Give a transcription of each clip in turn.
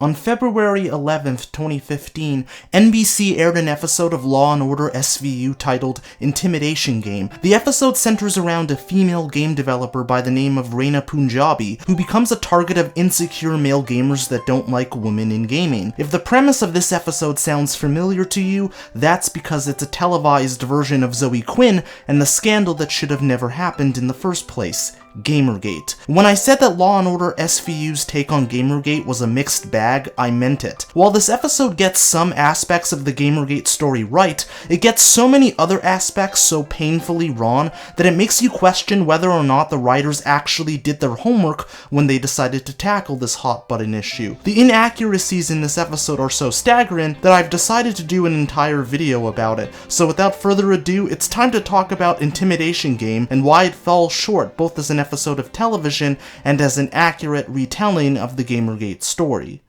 On February 11th, 2015, NBC aired an episode of Law & Order SVU titled Intimidation Game. The episode centers around a female game developer by the name of Reina Punjabi, who becomes a target of insecure male gamers that don't like women in gaming. If the premise of this episode sounds familiar to you, that's because it's a televised version of Zoe Quinn and the scandal that should have never happened in the first place. GamerGate. When I said that Law & Order SVU's take on GamerGate was a mixed bag, I meant it. While this episode gets some aspects of the GamerGate story right, it gets so many other aspects so painfully wrong that it makes you question whether or not the writers actually did their homework when they decided to tackle this hot-button issue. The inaccuracies in this episode are so staggering that I've decided to do an entire video about it. So without further ado, it's time to talk about Intimidation Game and why it fell short both as an episode of television and as an accurate retelling of the GamerGate story.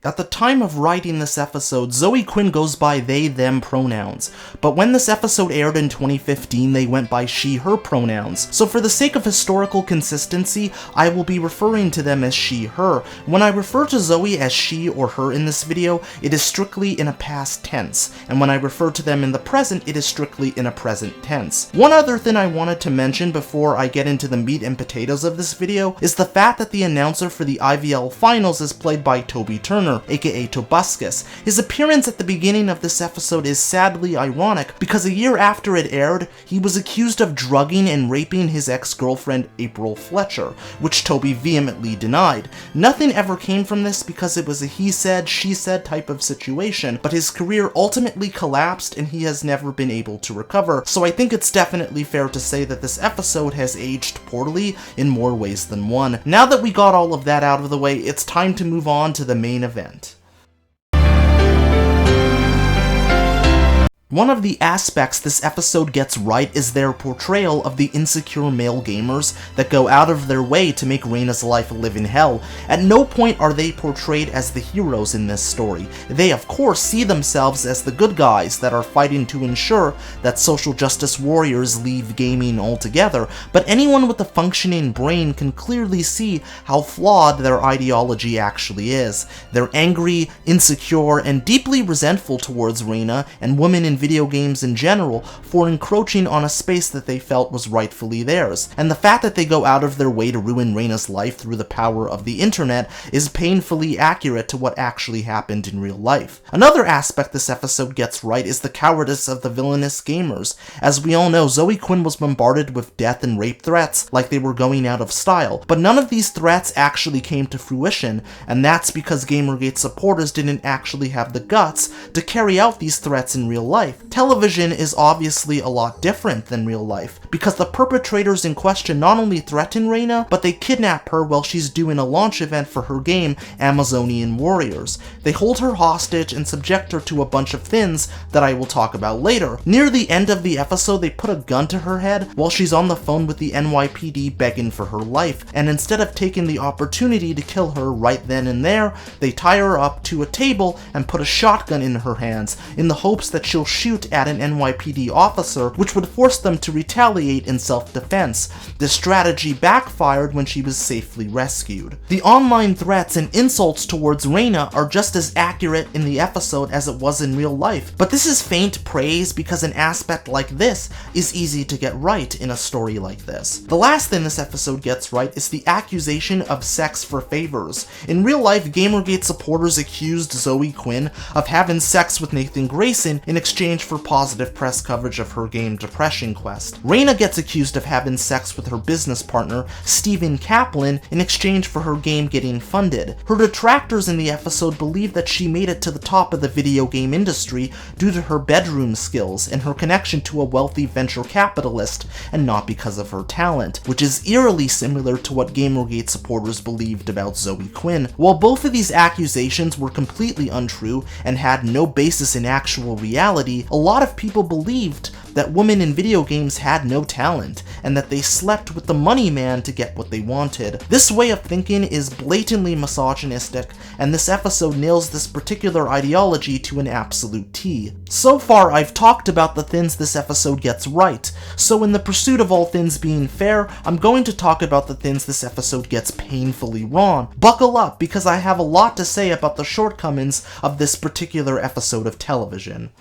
At the time of writing this episode, Zoe Quinn goes by they/them pronouns, but when this episode aired in 2015, they went by she/her pronouns. So for the sake of historical consistency, I will be referring to them as she/her. When I refer to Zoe as she or her in this video, it is strictly in a past tense, and when I refer to them in the present, it is strictly in a present tense. One other thing I wanted to mention before I get into the meat and potatoes of this video is the fact that the announcer for the IVL finals is played by Toby Turner, aka Tobuscus. His appearance at the beginning of this episode is sadly ironic because a year after it aired, he was accused of drugging and raping his ex-girlfriend April Fletcher, which Toby vehemently denied. Nothing ever came from this because it was a he said, she said type of situation, but his career ultimately collapsed and he has never been able to recover, so I think it's definitely fair to say that this episode has aged poorly in more ways than one. Now that we got all of that out of the way, it's time to move on to the main event. One of the aspects this episode gets right is their portrayal of the insecure male gamers that go out of their way to make Reina's life a living hell. At no point are they portrayed as the heroes in this story. They of course see themselves as the good guys that are fighting to ensure that social justice warriors leave gaming altogether, but anyone with a functioning brain can clearly see how flawed their ideology actually is. They're angry, insecure, and deeply resentful towards Reina and women in video games in general for encroaching on a space that they felt was rightfully theirs, and the fact that they go out of their way to ruin Reina's life through the power of the internet is painfully accurate to what actually happened in real life. Another aspect this episode gets right is the cowardice of the villainous gamers. As we all know, Zoe Quinn was bombarded with death and rape threats like they were going out of style, but none of these threats actually came to fruition, and that's because GamerGate supporters didn't actually have the guts to carry out these threats in real life. Television is obviously a lot different than real life, because the perpetrators in question not only threaten Reina, but they kidnap her while she's doing a launch event for her game, Amazonian Warriors. They hold her hostage and subject her to a bunch of things that I will talk about later. Near the end of the episode, they put a gun to her head while she's on the phone with the NYPD begging for her life, and instead of taking the opportunity to kill her right then and there, they tie her up to a table and put a shotgun in her hands in the hopes that she'll shoot at an NYPD officer, which would force them to retaliate in self-defense. This strategy backfired when she was safely rescued. The online threats and insults towards Reina are just as accurate in the episode as it was in real life, but this is faint praise because an aspect like this is easy to get right in a story like this. The last thing this episode gets right is the accusation of sex for favors. In real life, GamerGate supporters accused Zoe Quinn of having sex with Nathan Grayson in exchange exchange for positive press coverage of her game Depression Quest. Reina gets accused of having sex with her business partner, Stephen Kaplan, in exchange for her game getting funded. Her detractors in the episode believe that she made it to the top of the video game industry due to her bedroom skills and her connection to a wealthy venture capitalist, and not because of her talent, which is eerily similar to what GamerGate supporters believed about Zoe Quinn. While both of these accusations were completely untrue and had no basis in actual reality, a lot of people believed that women in video games had no talent, and that they slept with the money man to get what they wanted. This way of thinking is blatantly misogynistic, and this episode nails this particular ideology to an absolute T. So far, I've talked about the things this episode gets right, so in the pursuit of all things being fair, I'm going to talk about the things this episode gets painfully wrong. Buckle up, because I have a lot to say about the shortcomings of this particular episode of television.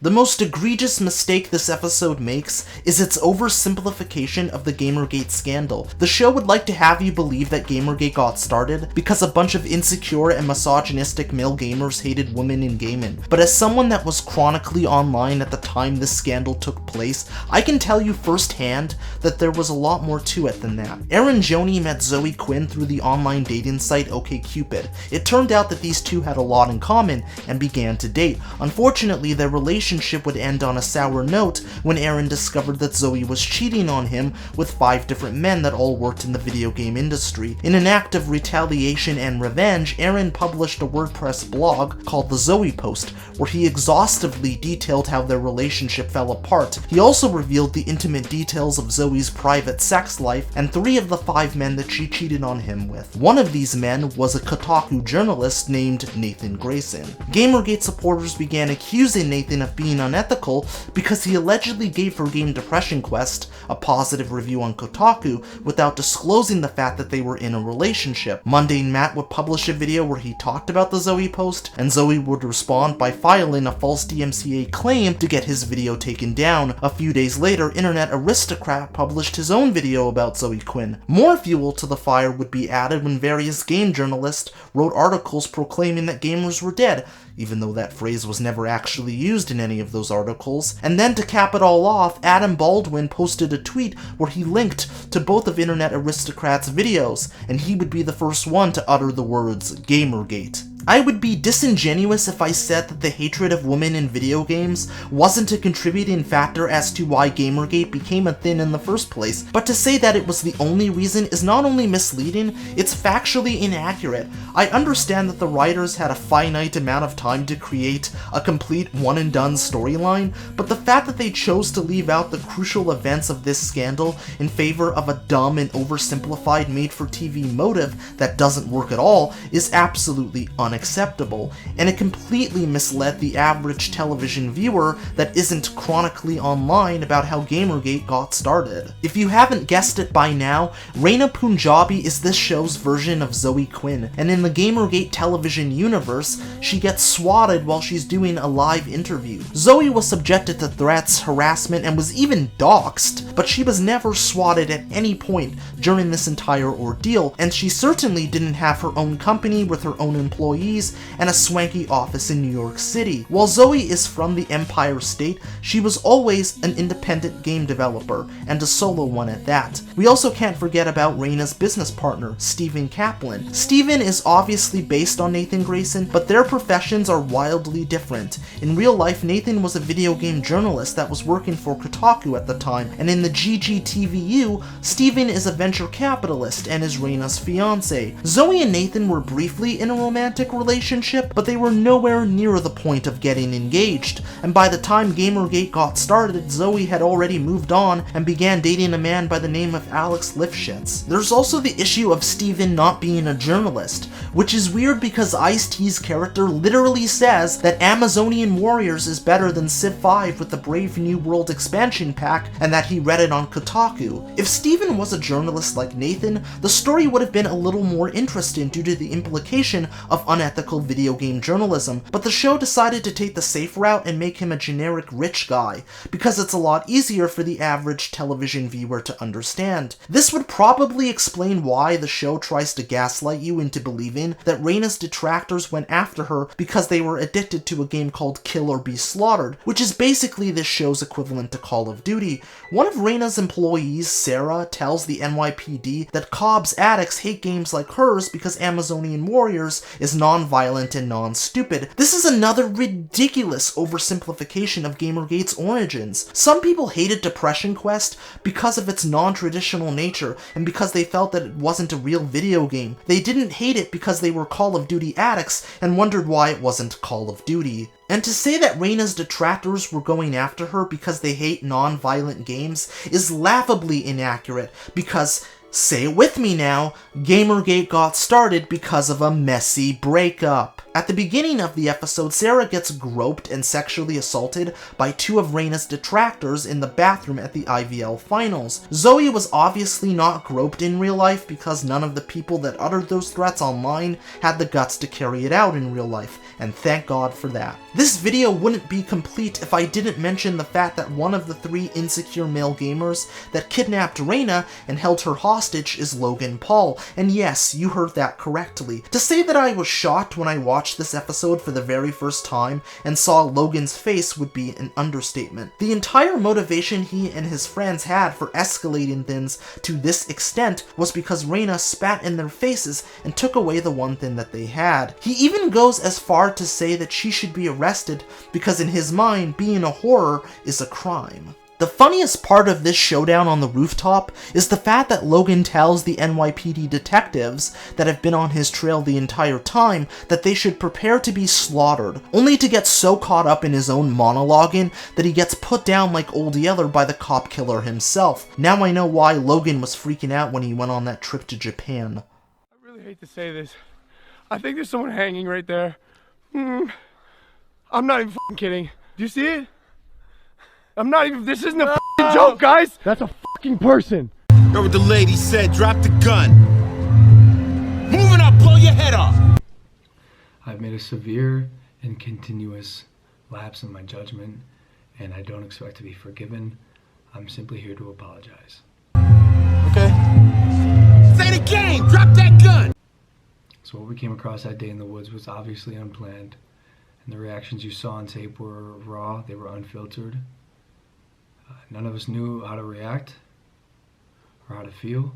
The most egregious mistake this episode makes is its oversimplification of the GamerGate scandal. The show would like to have you believe that GamerGate got started because a bunch of insecure and misogynistic male gamers hated women in gaming. But as someone that was chronically online at the time this scandal took place, I can tell you firsthand that there was a lot more to it than that. Aaron Joni met Zoe Quinn through the online dating site OkCupid. It turned out that these two had a lot in common and began to date. Unfortunately, their relationship would end on a sour note when Aaron discovered that Zoe was cheating on him with 5 different men that all worked in the video game industry. In an act of retaliation and revenge, Aaron published a WordPress blog called the Zoe Post, where he exhaustively detailed how their relationship fell apart. He also revealed the intimate details of Zoe's private sex life and 3 of the 5 men that she cheated on him with. One of these men was a Kotaku journalist named Nathan Grayson. GamerGate supporters began accusing Nathan of being unethical because he allegedly gave her game Depression Quest a positive review on Kotaku without disclosing the fact that they were in a relationship. Mundane Matt would publish a video where he talked about the Zoe post, and Zoe would respond by filing a false DMCA claim to get his video taken down. A few days later, Internet Aristocrat published his own video about Zoe Quinn. More fuel to the fire would be added when various game journalists wrote articles proclaiming that gamers were dead, even though that phrase was never actually used in any of those articles. And then to cap it all off, Adam Baldwin posted a tweet where he linked to both of Internet Aristocrat's videos, and he would be the first one to utter the words GamerGate. I would be disingenuous if I said that the hatred of women in video games wasn't a contributing factor as to why GamerGate became a thing in the first place, but to say that it was the only reason is not only misleading, it's factually inaccurate. I understand that the writers had a finite amount of time to create a complete one-and-done storyline, but the fact that they chose to leave out the crucial events of this scandal in favor of a dumb and oversimplified made-for-TV motive that doesn't work at all is absolutely unacceptable, and it completely misled the average television viewer that isn't chronically online about how GamerGate got started. If you haven't guessed it by now, Reina Punjabi is this show's version of Zoe Quinn, and in the GamerGate television universe, she gets swatted while she's doing a live interview. Zoe was subjected to threats, harassment, and was even doxxed, but she was never swatted at any point during this entire ordeal, and she certainly didn't have her own company with her own employees and a swanky office in New York City. While Zoe is from the Empire State, she was always an independent game developer, and a solo one at that. We also can't forget about Reina's business partner, Stephen Kaplan. Stephen is obviously based on Nathan Grayson, but their professions are wildly different. In real life, Nathan was a video game journalist that was working for Kotaku at the time, and in the GGTVU, Stephen is a venture capitalist and is Reina's fiance. Zoe and Nathan were briefly in a romantic relationship, but they were nowhere near the point of getting engaged, and by the time GamerGate got started, Zoe had already moved on and began dating a man by the name of Alex Lifshitz. There's also the issue of Steven not being a journalist, which is weird because Ice-T's character literally says that Amazonian Warriors is better than Civ 5 with the Brave New World expansion pack, and that he read it on Kotaku. If Steven was a journalist like Nathan, the story would have been a little more interesting due to the implication of unethical video game journalism, but the show decided to take the safe route and make him a generic rich guy, because it's a lot easier for the average television viewer to understand. This would probably explain why the show tries to gaslight you into believing that Reina's detractors went after her because they were addicted to a game called Kill or Be Slaughtered, which is basically this show's equivalent to Call of Duty. One of Reina's employees, Sarah, tells the NYPD that Cobb's addicts hate games like hers because Amazonian Warriors is non-violent and non-stupid. This is another ridiculous oversimplification of GamerGate's origins. Some people hated Depression Quest because of its non-traditional nature and because they felt that it wasn't a real video game. They didn't hate it because they were Call of Duty addicts and wondered why it wasn't Call of Duty. And to say that Reina's detractors were going after her because they hate non-violent games is laughably inaccurate because, say it with me now, GamerGate got started because of a messy breakup. At the beginning of the episode, Sarah gets groped and sexually assaulted by two of Reina's detractors in the bathroom at the IVL finals. Zoe was obviously not groped in real life because none of the people that uttered those threats online had the guts to carry it out in real life, and thank God for that. This video wouldn't be complete if I didn't mention the fact that one of the 3 insecure male gamers that kidnapped Reina and held her hostage is Logan Paul, and yes, you heard that correctly. To say that I was shocked when I watched this episode for the very first time and saw Logan's face would be an understatement. The entire motivation he and his friends had for escalating things to this extent was because Reina spat in their faces and took away the one thing that they had. He even goes as far to say that she should be arrested because in his mind, being a whore is a crime. The funniest part of this showdown on the rooftop is the fact that Logan tells the NYPD detectives that have been on his trail the entire time that they should prepare to be slaughtered, only to get so caught up in his own monologuing that he gets put down like Old Yeller by the cop killer himself. Now I know why Logan was freaking out when he went on that trip to Japan. I really hate to say this. I think there's someone hanging right there. I'm not even f***ing kidding. Do you see it? I'm not even, this isn't a f***ing joke, guys! That's a f***ing person! Heard what the lady said, drop the gun. Moving up, blow your head off! I've made a severe and continuous lapse in my judgment, and I don't expect to be forgiven. I'm simply here to apologize. Okay. Say it again, drop that gun! So what we came across that day in the woods was obviously unplanned, and the reactions you saw on tape were raw, they were unfiltered. None of us knew how to react or how to feel.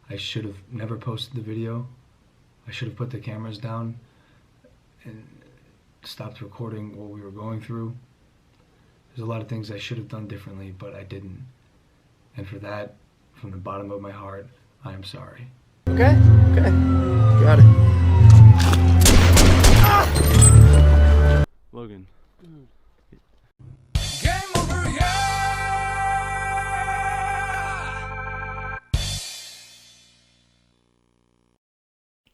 I should have never posted the video. I should have put the cameras down and stopped recording what we were going through. There's a lot of things I should have done differently, but I didn't. And for that, from the bottom of my heart, I am sorry. Okay, got it. Logan.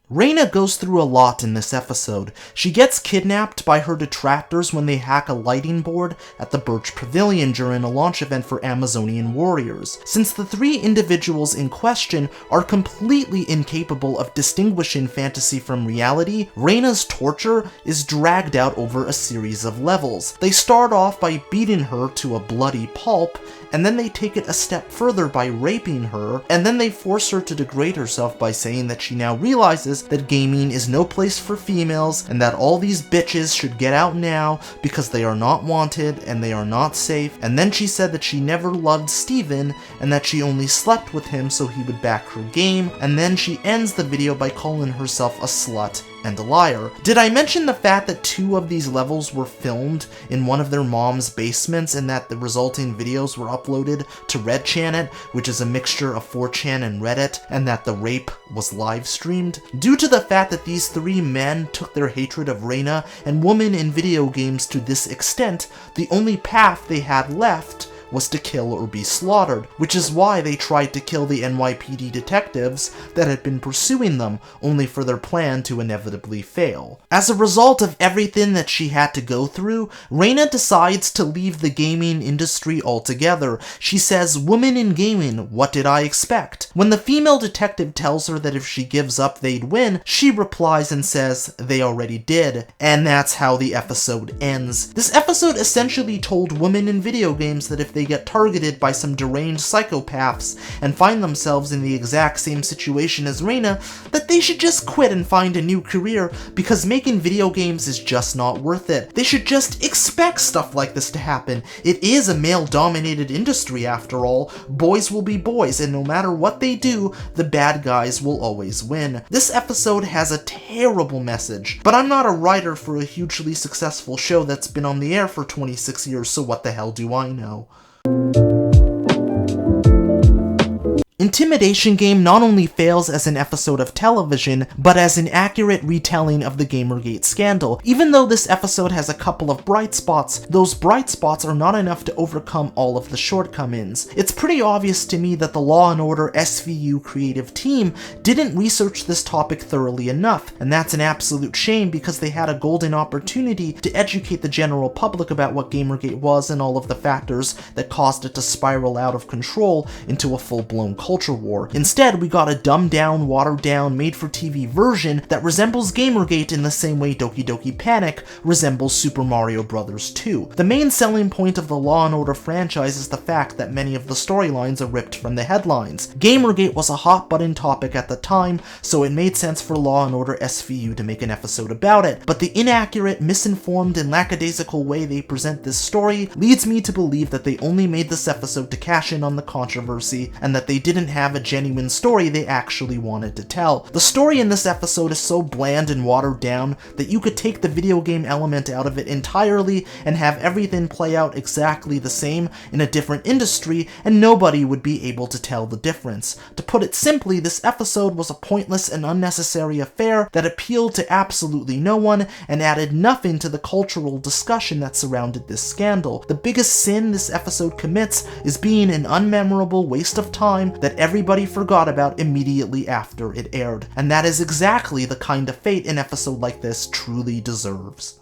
Reina goes through a lot in this episode. She gets kidnapped by her detractors when they hack a lighting board at the Birch Pavilion during a launch event for Amazonian Warriors. Since the 3 individuals in question are completely incapable of distinguishing fantasy from reality, Reina's torture is dragged out over a series of levels. They start off by beating her to a bloody pulp, and then they take it a step further by raping her, and then they force her to degrade herself by saying that she now realizes that gaming is no place for females and that all these bitches should get out now because they are not wanted and they are not safe. And then she said that she never loved Steven and that she only slept with him so he would back her game, and then she ends the video by calling herself a slut and a liar. Did I mention the fact that 2 of these levels were filmed in one of their mom's basements and that the resulting videos were uploaded to RedChanet, which is a mixture of 4chan and Reddit, and that the rape was live streamed? Due to the fact that these 3 men took their hatred of Reina and women in video games to this extent, the only path they had left was to kill or be slaughtered, which is why they tried to kill the NYPD detectives that had been pursuing them, only for their plan to inevitably fail. As a result of everything that she had to go through, Reina decides to leave the gaming industry altogether. She says, "Woman in gaming, what did I expect?" When the female detective tells her that if she gives up they'd win, she replies and says, "They already did." And that's how the episode ends. This episode essentially told women in video games that if they get targeted by some deranged psychopaths and find themselves in the exact same situation as Reina, that they should just quit and find a new career, because making video games is just not worth it. They should just expect stuff like this to happen. It is a male-dominated industry after all. Boys will be boys, and no matter what they do, the bad guys will always win. This episode has a terrible message, but I'm not a writer for a hugely successful show that's been on the air for 26 years, so what the hell do I know? Intimidation Game not only fails as an episode of television, but as an accurate retelling of the GamerGate scandal. Even though this episode has a couple of bright spots, those bright spots are not enough to overcome all of the shortcomings. It's pretty obvious to me that the Law & Order SVU creative team didn't research this topic thoroughly enough, and that's an absolute shame because they had a golden opportunity to educate the general public about what GamerGate was and all of the factors that caused it to spiral out of control into a full-blown culture war. Instead, we got a dumbed-down, watered-down, made-for-TV version that resembles GamerGate in the same way Doki Doki Panic resembles Super Mario Bros. 2. The main selling point of the Law & Order franchise is the fact that many of the storylines are ripped from the headlines. GamerGate was a hot-button topic at the time, so it made sense for Law & Order SVU to make an episode about it, but the inaccurate, misinformed, and lackadaisical way they present this story leads me to believe that they only made this episode to cash in on the controversy, and that they didn't have a genuine story they actually wanted to tell. The story in this episode is so bland and watered down that you could take the video game element out of it entirely and have everything play out exactly the same in a different industry, and nobody would be able to tell the difference. To put it simply, this episode was a pointless and unnecessary affair that appealed to absolutely no one and added nothing to the cultural discussion that surrounded this scandal. The biggest sin this episode commits is being an unmemorable waste of time that everybody forgot about immediately after it aired, and that is exactly the kind of fate an episode like this truly deserves.